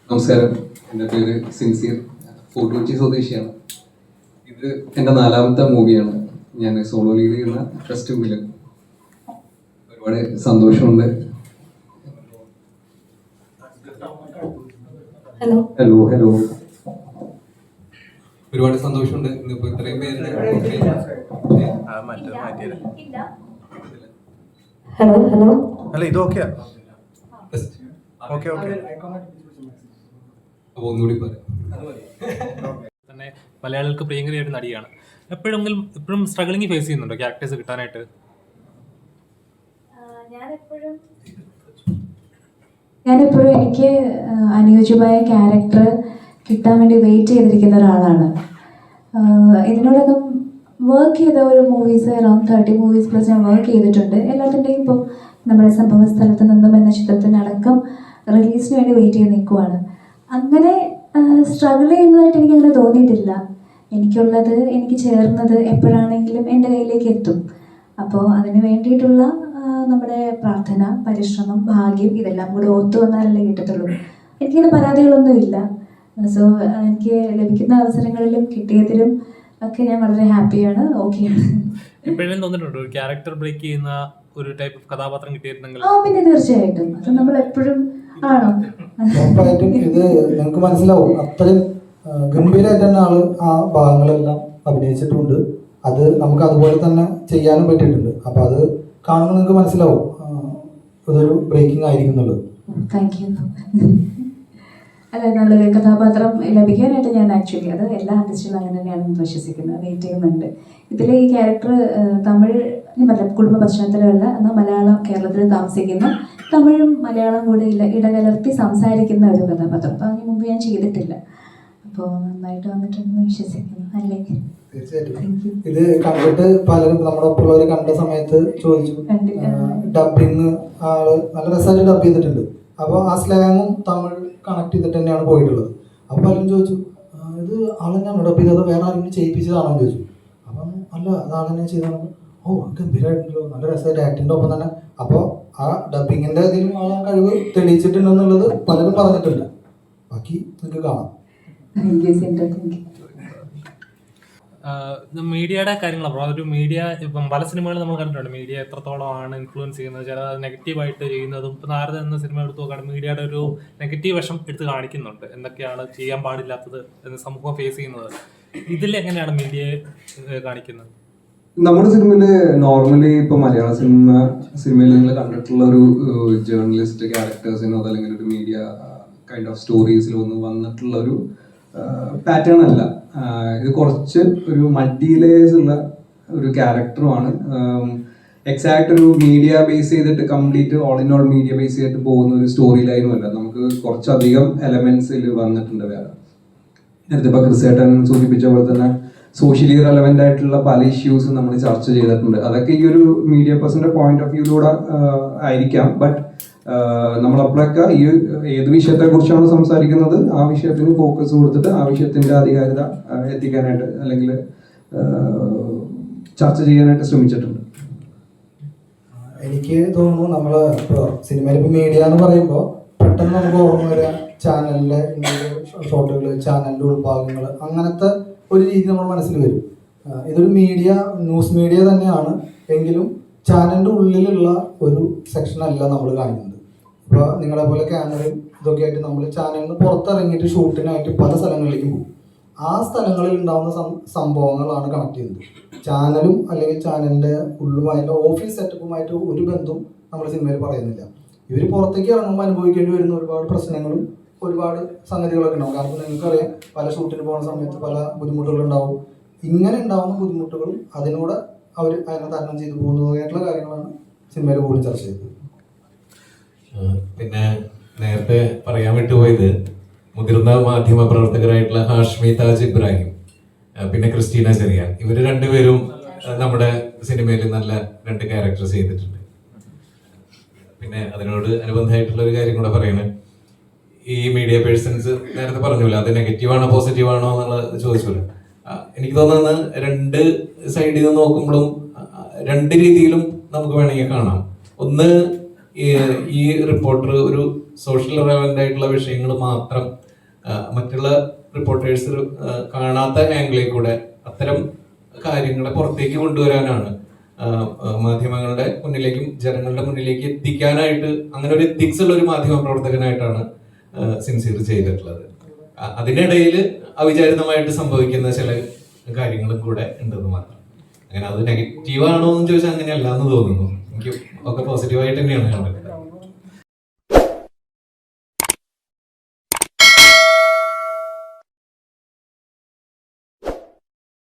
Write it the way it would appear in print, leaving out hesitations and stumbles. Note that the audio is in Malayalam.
നമസ്കാരം, എൻ്റെ പേര് സിൻസിയർ, ഫോർട്ട് കൊച്ചി സ്വദേശിയാണ്. ഇത് എൻ്റെ 4ാമത്തെ മൂവിയാണ്. ഞാൻ സോളോ ലീഡ് ചെയ്യുന്ന ഫസ്റ്റ് ഫിലിം. ഒരുപാട് സന്തോഷമുണ്ട്. ഹലോ ഹലോ ഹലോ ഒരുപാട് സന്തോഷമുണ്ട്. ഇന്നിപ്പോൾ ഇത്രയും പേരുടെ ഹലോ ഹലോ അല്ല ഇത് ഓക്കെയാ. ഓക്കെ ഓക്കെ അപ്പോൾ ഒന്നുകൂടി പറയാം. തന്നെ മലയാളികൾക്ക് പ്രിയങ്കരിയായിട്ട് നടിയാണ്. എപ്പോഴും സ്ട്രഗിളിങ് ഫേസ് ചെയ്യുന്നുണ്ടോ ക്യാരക്ടേഴ്സ് കിട്ടാനായിട്ട്? ഞാനെപ്പോഴും എനിക്ക് അനുയോജ്യമായ ക്യാരക്ടർ കിട്ടാൻ വേണ്ടി വെയിറ്റ് ചെയ്തിരിക്കുന്ന ഒരാളാണ്. ഇതിനോടകം വർക്ക് ചെയ്ത ഒരു മൂവീസ് അറൗണ്ട് 30 മൂവീസ് പ്ലസ് ഞാൻ വർക്ക് ചെയ്തിട്ടുണ്ട്. എല്ലാത്തിൻ്റെയും ഇപ്പോൾ നമ്മുടെ സംഭവ സ്ഥലത്ത് നിന്നും എന്ന ചിത്രത്തിനടക്കം റിലീസിന് വേണ്ടി വെയിറ്റ് ചെയ്ത് നിൽക്കുവാണ്. അങ്ങനെ സ്ട്രഗിൾ ചെയ്യുന്നതായിട്ട് എനിക്കങ്ങനെ തോന്നിയിട്ടില്ല. എനിക്കുള്ളത്, എനിക്ക് ചേർന്നത് എപ്പോഴാണെങ്കിലും എൻ്റെ കയ്യിലേക്ക് എത്തും. അപ്പോൾ അതിന് വേണ്ടിയിട്ടുള്ള നമ്മുടെ പ്രാർത്ഥന, പരിശ്രമം, ഭാഗ്യം ഇതെല്ലാം കൂടി ഒത്തു വന്നാലല്ലേ കിട്ടത്തുള്ളൂ. എനിക്കിങ്ങനെ പരാതികളൊന്നുമില്ല. സോ എനിക്ക് ലഭിക്കുന്ന അവസരങ്ങളിലും കിട്ടിയതിലും ഒക്കെ ഞാൻ വളരെ ഹാപ്പിയാണ്, ഓക്കെയാണ്. എപ്പോഴും തോന്നിയിട്ടുണ്ടോ ഒരു ക്യാരക്ടർ ബ്രേക്ക് ചെയ്യുന്ന ഒരു ടൈപ്പ് ഓഫ് കഥാപാത്രം കിട്ടിയിരുന്നെങ്കിൽ? പിന്നെ തീർച്ചയായിട്ടും അത് നമ്മൾ എപ്പോഴും ആണോ ഉറപ്പായിട്ടും ഇത് നിങ്ങൾക്ക് മനസ്സിലാവും. അത്രയും ഗംഭീരമായിട്ട് തന്നെ ആള് ആ ഭാഗങ്ങളെല്ലാം അഭിനയിച്ചിട്ടുണ്ട്. അത് നമുക്ക് അതുപോലെ തന്നെ ചെയ്യാനും പറ്റിയിട്ടുണ്ട്. അപ്പൊ അത് കാണുമ്പോൾ നിങ്ങൾക്ക് മനസ്സിലാവും ഇതൊരു ബ്രേക്കിംഗ് ആയിരിക്കുന്നുള്ളത്. Thank you. അല്ല, നല്ലൊരു കഥാപാത്രം ലഭിക്കാനായിട്ട് ഞാൻ ആക്ച്വലി അത് എല്ലാ ആർട്ടിസ്റ്റുകളും അങ്ങനെ തന്നെയാണെന്ന് വിശ്വസിക്കുന്നത്, വെയിറ്റ് ചെയ്യുന്നുണ്ട്. ഇതിൽ ഈ ക്യാരക്ടർ തമിഴ് കുടുംബ പശ്ചാത്തലമല്ല, എന്നാൽ മലയാളം, കേരളത്തിൽ താമസിക്കുന്ന തമിഴും മലയാളം കൂടെ ഇടകലർത്തി സംസാരിക്കുന്ന ഒരു കഥാപാത്രം. അപ്പോൾ അതിന് മുമ്പ് ഞാൻ ചെയ്തിട്ടില്ല. അപ്പോൾ നന്നായിട്ട് വന്നിട്ടുണ്ടെന്ന് വിശ്വസിക്കുന്നു. അല്ലേ? തീർച്ചയായിട്ടും. ഇത് കണ്ടിട്ട് പലരും നമ്മുടെ ഒപ്പമുള്ളവർ കണ്ട സമയത്ത് ചോദിച്ചു, ഡബിങ് ആള് നല്ല രസമായിട്ട് ഡബ് ചെയ്തിട്ടുണ്ട്. അപ്പോൾ ആ സ്ലാങ്ങും തമിഴ് കണക്ട് ചെയ്തിട്ട് തന്നെയാണ് പോയിട്ടുള്ളത്. അപ്പോൾ പലരും ചോദിച്ചു, ഇത് ആളെന്നാണ് ഡബ് ചെയ്തത്, വേറെ ആരെങ്കിലും ചെയ്യിപ്പിച്ചതാണോ എന്ന് ചോദിച്ചു. അപ്പം അല്ല, അത് ആളെന്നെ ചെയ്താണ്. ഓ ഗംഭീരമായിട്ടുണ്ടല്ലോ, നല്ല രസമായിട്ട് ആക്ടിൻ്റെ ഒപ്പം തന്നെ. അപ്പോൾ ആ ഡബിങ്ങിൻ്റെ ഇതിലും ആളെ കഴിവ് തെളിയിച്ചിട്ടുണ്ടെന്നുള്ളത് പലരും പറഞ്ഞിട്ടുണ്ട്. ബാക്കി നിങ്ങൾക്ക് കാണാം. മീഡിയയുടെ കാര്യങ്ങൾ ഒരു മീഡിയ ഇപ്പം പല സിനിമകളും നമ്മൾ കണ്ടിട്ടുണ്ട്. മീഡിയ എത്രത്തോളമാണ് ഇൻഫ്ലുവൻസ് ചെയ്യുന്നത്, ചില നെഗറ്റീവായിട്ട് ചെയ്യുന്നതും. ഇപ്പം നാരദ എന്ന സിനിമ എടുത്ത് നോക്കുകയാണെങ്കിൽ മീഡിയയുടെ ഒരു നെഗറ്റീവ് വശം എടുത്ത് കാണിക്കുന്നുണ്ട്. എന്തൊക്കെയാണ് ചെയ്യാൻ പാടില്ലാത്തത് എന്ന് സമൂഹം ഫേസ് ചെയ്യുന്നത്. ഇതിൽ എങ്ങനെയാണ് മീഡിയയെ കാണിക്കുന്നത്? നമ്മുടെ സിനിമയില് നോർമലി ഇപ്പൊ മലയാള സിനിമയിൽ നിങ്ങൾ കണ്ടിട്ടുള്ള ഒരു ജേർണലിസ്റ്റ് ക്യാരക്ടേഴ്സിനോ അതല്ലെങ്കിൽ ഒരു മീഡിയ കൈൻഡ് ഓഫ് സ്റ്റോറീസിലോ ഒന്നും വന്നിട്ടുള്ള ഒരു പാറ്റേൺ അല്ല. ഇത് കുറച്ച് ഒരു മൾട്ടിലേയേഴ്സ് ഉള്ള ഒരു ക്യാരക്ടറുമാണ്. എക്സാക്ട് ഒരു മീഡിയ ബേസ് ചെയ്തിട്ട് complete all in all media base ചെയ്തിട്ട് പോകുന്ന ഒരു സ്റ്റോറി ലൈനും അല്ല. നമുക്ക് കുറച്ചധികം എലമെന്റ്സിൽ വന്നിട്ടുണ്ട്. വേറെ നേരത്തെ ഇപ്പൊ ക്രിസേട്ടൻ സൂചിപ്പിച്ച പോലെ തന്നെ സോഷ്യലി റെലവെന്റ് ആയിട്ടുള്ള പല ഇഷ്യൂസും നമ്മൾ ചർച്ച ചെയ്തിട്ടുണ്ട്. അതൊക്കെ ഈ ഒരു മീഡിയ പേഴ്സന്റെ പോയിന്റ് ഓഫ് വ്യൂയിലൂടെ ആയിരിക്കാം. ബട്ട് നമ്മളപ്പോഴൊക്കെ ഈ ഏത് വിഷയത്തെ കുറിച്ചാണ് സംസാരിക്കുന്നത് ആ വിഷയത്തിന് ഫോക്കസ് കൊടുത്തിട്ട് ആ വിഷയത്തിന്റെ ആധികാരികത എത്തിക്കാനായിട്ട് അല്ലെങ്കിൽ ചർച്ച ചെയ്യാനായിട്ട് ശ്രമിച്ചിട്ടുണ്ട്. എനിക്ക് തോന്നുന്നു നമ്മള് ഇപ്പോൾ സിനിമയിൽ ഇപ്പോൾ മീഡിയ എന്ന് പറയുമ്പോൾ പെട്ടെന്ന് നമുക്ക് ഓർമ്മ വരിക ചാനലിലെ ഷോട്ടുകൾ, ചാനലിന്റെ ഉൾഭാഗങ്ങൾ, അങ്ങനത്തെ ഒരു രീതി നമ്മുടെ മനസ്സിൽ വരും. ഇതൊരു മീഡിയ, ന്യൂസ് മീഡിയ തന്നെയാണ്. എങ്കിലും ചാനലിന്റെ ഉള്ളിലുള്ള ഒരു സെക്ഷൻ അല്ല നമ്മൾ കാണിക്കുന്നത്. ഇപ്പോൾ നിങ്ങളെ പോലെ ക്യാമറയും ഇതൊക്കെ ആയിട്ട് നമ്മൾ ചാനലിൽ നിന്ന് പുറത്തിറങ്ങിയിട്ട് ഷൂട്ടിനായിട്ട് പല സ്ഥലങ്ങളിലേക്കും പോകും. ആ സ്ഥലങ്ങളിൽ ഉണ്ടാകുന്ന സംഭവങ്ങളാണ് കണക്ട് ചെയ്യുന്നത്. ചാനലും അല്ലെങ്കിൽ ചാനലിന്റെ ഉള്ളുമായിട്ട് ഓഫീസ് സെറ്റപ്പുമായിട്ട് ഒരു ബന്ധവും നമ്മൾ സിനിമയിൽ പറയുന്നില്ല. ഇവർ പുറത്തേക്ക് ഇറങ്ങുമ്പോൾ അനുഭവിക്കേണ്ടി വരുന്ന ഒരുപാട് പ്രശ്നങ്ങളും ഒരുപാട് സംഗതികളൊക്കെ ഉണ്ടാവും. കാരണം നിങ്ങൾക്കറിയാം, പല ഷൂട്ടിന് പോകുന്ന സമയത്ത് പല ബുദ്ധിമുട്ടുകളുണ്ടാവും. ഇങ്ങനെ ഉണ്ടാവുന്ന ബുദ്ധിമുട്ടുകളും അതിനൂടെ അവർ അതിനെ തരണം ചെയ്തു പോകുന്നതായിട്ടുള്ള കാര്യങ്ങളാണ് സിനിമയിൽ കൂടുതൽ ചർച്ച ചെയ്തത്. പിന്നെ നേരത്തെ പറയാൻ വിട്ടുപോയത്, മുതിർന്ന മാധ്യമ പ്രവർത്തകരായിട്ടുള്ള ഹാഷ്മി താജ് ഇബ്രാഹിം, പിന്നെ ക്രിസ്റ്റീന ചെറിയാൻ, ഇവര് രണ്ടുപേരും നമ്മുടെ സിനിമയിൽ നല്ല 2 ക്യാരക്ടേഴ്സ് ചെയ്തിട്ടുണ്ട്. പിന്നെ അതിനോട് അനുബന്ധമായിട്ടുള്ള ഒരു കാര്യം കൂടെ പറയണേ, ഈ മീഡിയ പേഴ്സൺസ് നേരത്തെ പറഞ്ഞല്ലോ, അത് നെഗറ്റീവാണോ പോസിറ്റീവാണോ എന്നുള്ളത് ചോദിച്ചല്ലോ. എനിക്ക് തോന്നുന്നത് 2 സൈഡിൽ നിന്ന് നോക്കുമ്പോഴും 2 രീതിയിലും നമുക്ക് വേണമെങ്കിൽ കാണാം. ഒന്ന്, ഈ റിപ്പോർട്ടർ ഒരു സോഷ്യൽ റെലവൻ്റ് ആയിട്ടുള്ള വിഷയങ്ങൾ മാത്രം മറ്റുള്ള റിപ്പോർട്ടേഴ്സ് കാണാത്ത ആംഗിളിൽ കൂടെ അത്തരം കാര്യങ്ങളെ പുറത്തേക്ക് കൊണ്ടുവരാനാണ് മാധ്യമങ്ങളുടെ മുന്നിലേക്കും ജനങ്ങളുടെ മുന്നിലേക്ക് എത്തിക്കാനായിട്ട് അങ്ങനെ ഒരു എത്തിക്സ് ഉള്ള ഒരു മാധ്യമ പ്രവർത്തകനായിട്ടാണ് സിൻസിയർ ചെയ്തിട്ടുള്ളത്. അതിനിടയിൽ അവിചാരിതമായിട്ട് സംഭവിക്കുന്ന ചില കാര്യങ്ങളും കൂടെ ഉണ്ടെന്ന് മാത്രം. അങ്ങനെ അത് നെഗറ്റീവ് ആണോ എന്ന് ചോദിച്ചാൽ അങ്ങനെയല്ല എന്ന് തോന്നുന്നു. എനിക്ക് ഒക്കെ പോസിറ്റീവായിട്ട് തന്നെയാണ് കണ്ടത്.